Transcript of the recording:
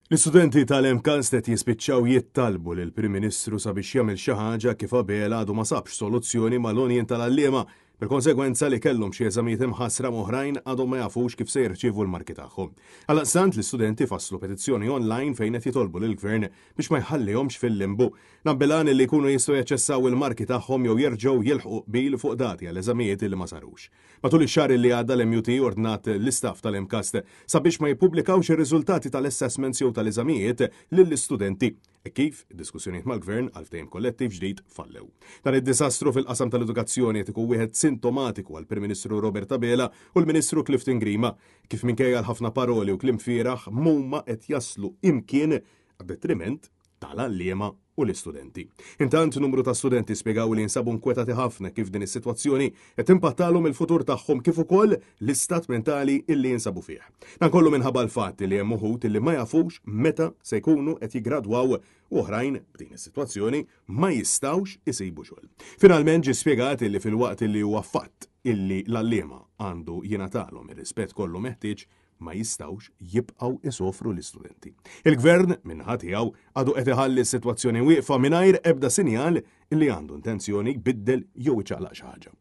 L-istudenti tal-MKAS qed jispiċċaw jittalbu lil Prim Ministru sabiex jagħmel xi ħaġa kif qabel għadu ma sabx soluzzjoni mal-għonjien tal-għalliema bil-konsegwenza li kellhom xi eżamijiet imħassra oħrajn għadhom ma jafux kif se jirċievu l-marki tagħhom. Għaldaqstant l-istudenti fasslu petizzjoni online fejn qed jitolbu lill-Gvern biex ma jħallihomx fil-limbu. Nabbilan li jkunu jistgħu jaċċessaw il-marki tagħhom jew jerġgħu jilħqu qbil fuq dati għall-eżamijiet li ma sarux. Matul ix-xahar li għadda l-MUT ordnat l-istaff tal-MKAS sabiex ma jippubblikawx ir-riżultati tal-assessments jew tal-eżamijiet lill-istudenti. Kif id-diskussjonijiet mal-Gvern għal ftehim kollettiv ġdid fallew. Dan id-disastru fil-qasam tal-edukazzjoni qed ikun wieħed sintomatiku għal Prim Ministru Robert Abela u l-Ministru Clifton Grima, kif minkejja ħafna paroli u kliem fieraħ huma qed jaslu imkien għad-detriment tal-għalliema u l-istudenti. Intant numru ta' studenti spjegaw li jinsabu nkwetati ħafna kif din is-sitwazzjoni qed impattalhom il-futur tagħhom kif ukoll l-istat mentali illi jinsabu fih. Dan kollu minħabba l-fatt li hemm uħud illi ma jafux meta se jkunu qed jiggradwaw u oħrajn b'din is-sitwazzjoni ma jistgħux isibu xogħol. Finalment ġie spjegat illi fil-waqt illi huwa fatt illi l-għalliema għandu jingħatalhom ir-rispett kollu meħtieġ ma jistawx jibqaw isofru l-istudenti. Il-Gvern minnaħa tiegħu għadu qed iħalli s-sitwazzjoni wieqfa mingħajr ebda sinjal illi għandu intenzjoni jbiddel jew iċaqlaq xi ħaġa.